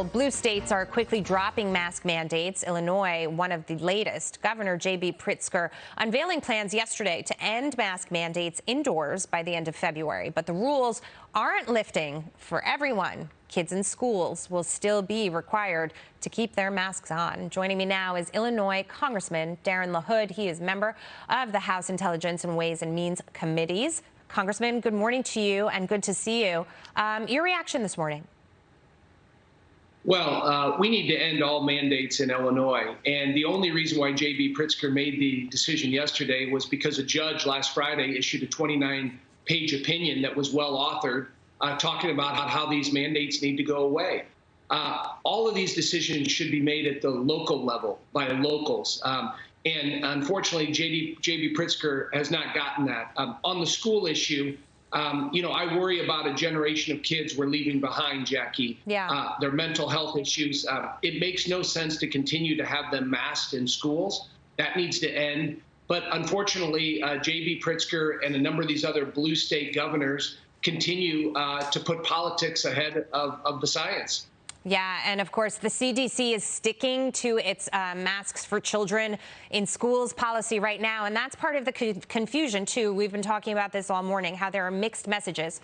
Blue states are quickly dropping mask mandates. Illinois, one of the latest. Governor J.B. Pritzker unveiling plans yesterday to end mask mandates indoors by the end of February. But the rules aren't lifting for everyone. Kids in schools will still be required to keep their masks on. Joining me now is Illinois Congressman Darin LaHood. He is member of the House Intelligence and Ways and Means Committees. Congressman, good morning to you and good to see you. Your reaction this morning? Well, we need to end all mandates in Illinois. And the only reason why J.B. Pritzker made the decision yesterday was because a judge last Friday issued a 29-page opinion that was well authored, talking about how these mandates need to go away. All of these decisions should be made at the local level by locals. And unfortunately, J.B. Pritzker has not gotten that. On the school issue, I worry about a generation of kids we're leaving behind, Jackie. Yeah. Their mental health issues. It makes no sense to continue to have them masked in schools. That needs to end. But unfortunately, J.B. Pritzker and a number of these other blue state governors continue to put politics ahead of the science. Yeah, and of course, the CDC is sticking to its masks for children in schools policy right now. And that's part of the confusion, too. We've been talking about this all morning, how there are mixed messages.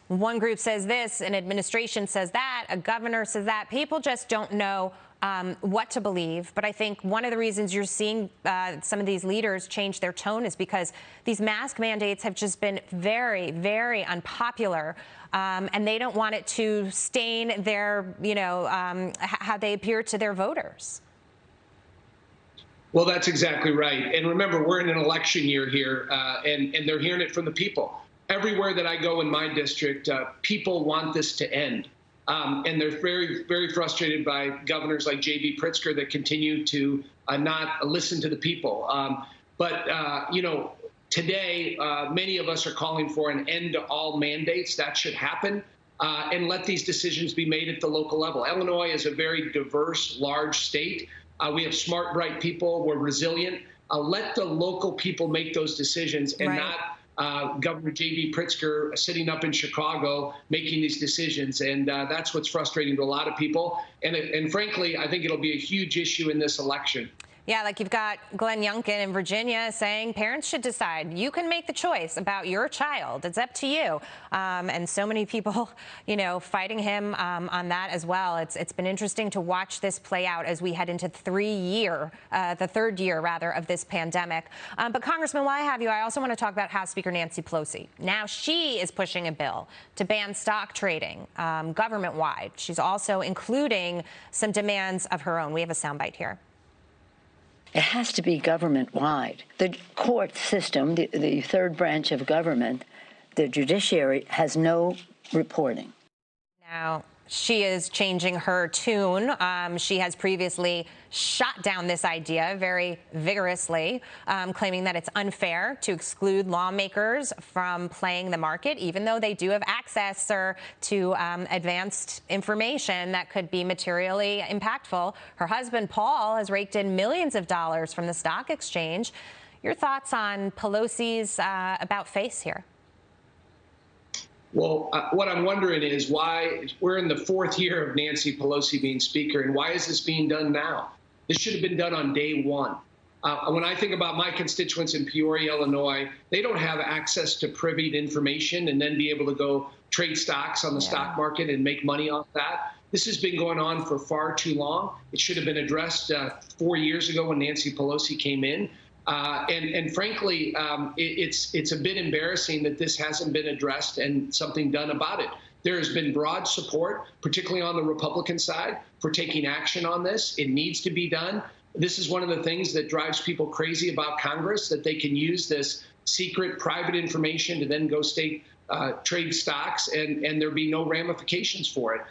One group says this, an administration says that, a governor says that. People just don't know what to believe. But I think one of the reasons you're seeing some of these leaders change their tone is because these mask mandates have just been very, very unpopular. And they don't want it to stain their, how they appear to their voters. Well, that's exactly right. And remember, we're in an election year here, and they're hearing it from the people. Everywhere that I go in my district, people want this to end. And they're very, very frustrated by governors like J.B. Pritzker that continue to not listen to the people. Today, many of us are calling for an end to all mandates. That should happen, and let these decisions be made at the local level. Illinois is a very diverse, large state. We have smart, bright people. We're resilient. Let the local people make those decisions and not Governor J.B. Pritzker sitting up in Chicago making these decisions. And that's what's frustrating to a lot of people. And frankly, I think it'll be a huge issue in this election. Yeah, like you've got Glenn Youngkin in Virginia saying parents should decide. You can make the choice about your child. It's up to you. And so many people, fighting him on that as well. It's been interesting to watch this play out as we head into the third year, of this pandemic. But Congressman, while I have you, I also want to talk about House Speaker Nancy Pelosi. Now she is pushing a bill to ban stock trading government-wide. She's also including some demands of her own. We have a soundbite here. It has to be government-wide. The court system, the third branch of government, the judiciary, has no reporting. Now, she is changing her tune. She has previously shot down this idea very vigorously, claiming that it's unfair to exclude lawmakers from playing the market, even though they do have access to advanced information that could be materially impactful. Her husband, Paul, has raked in millions of dollars from the stock exchange. Your thoughts on Pelosi's about face here? Well, what I'm wondering is why we're in the fourth year of Nancy Pelosi being Speaker, and why is this being done now? This should have been done on day one. When I think about my constituents in Peoria, Illinois, they don't have access to privied information and then be able to go trade stocks on the stock market and make money off that. This has been going on for far too long. It should have been addressed 4 years ago when Nancy Pelosi came in. And frankly, it's a bit embarrassing that this hasn't been addressed and something done about it. There has been broad support, particularly on the Republican side, for taking action on this. It needs to be done. This is one of the things that drives people crazy about Congress, that they can use this secret private information to then go trade stocks and there be no ramifications for it.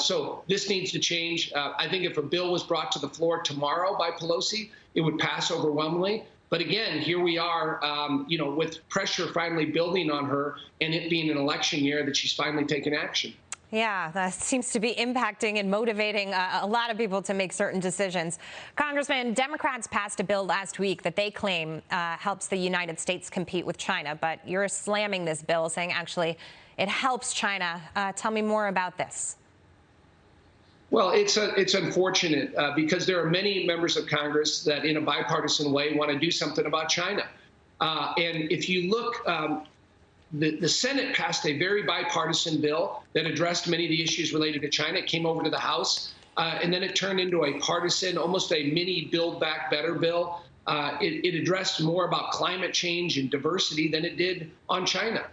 So this needs to change. I think if a bill was brought to the floor tomorrow by Pelosi, it would pass overwhelmingly. But again, here we are, with pressure finally building on her and it being an election year that she's finally taken action. Yeah, that seems to be impacting and motivating a lot of people to make certain decisions. Congressman, Democrats passed a bill last week that they claim helps the United States compete with China. But you're slamming this bill, saying actually it helps China. Tell me more about this. Well, it's unfortunate because there are many members of Congress that in a bipartisan way want to do something about China. And if you look, the Senate passed a very bipartisan bill that addressed many of the issues related to China. It came over to the House, and then it turned into a partisan, almost a mini Build Back Better bill. It addressed more about climate change and diversity than it did on China.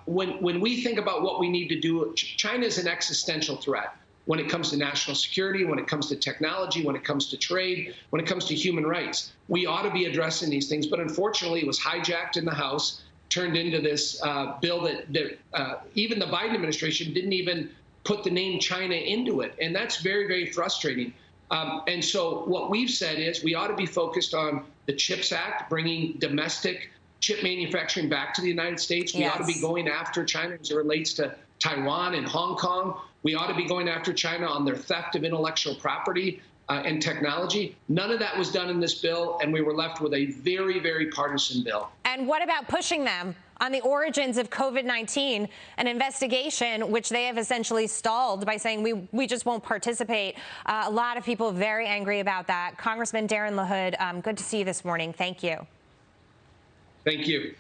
When we think about what we need to do, China is an existential threat when it comes to national security, when it comes to technology, when it comes to trade, when it comes to human rights. We ought to be addressing these things, but unfortunately it was hijacked in the House, turned into this bill that even the Biden administration didn't even put the name China into it. And that's very, very frustrating. And so what we've said is we ought to be focused on the CHIPS Act, bringing domestic chip manufacturing back to the United States. We ought to be going after China as it relates to Taiwan and Hong Kong. We ought to be going after China on their theft of intellectual property and technology. None of that was done in this bill, and we were left with a very, very partisan bill. And what about pushing them on the origins of COVID-19, an investigation which they have essentially stalled by saying we just won't participate? A lot of people very angry about that. Congressman Darin LaHood, good to see you this morning. Thank you. Thank you.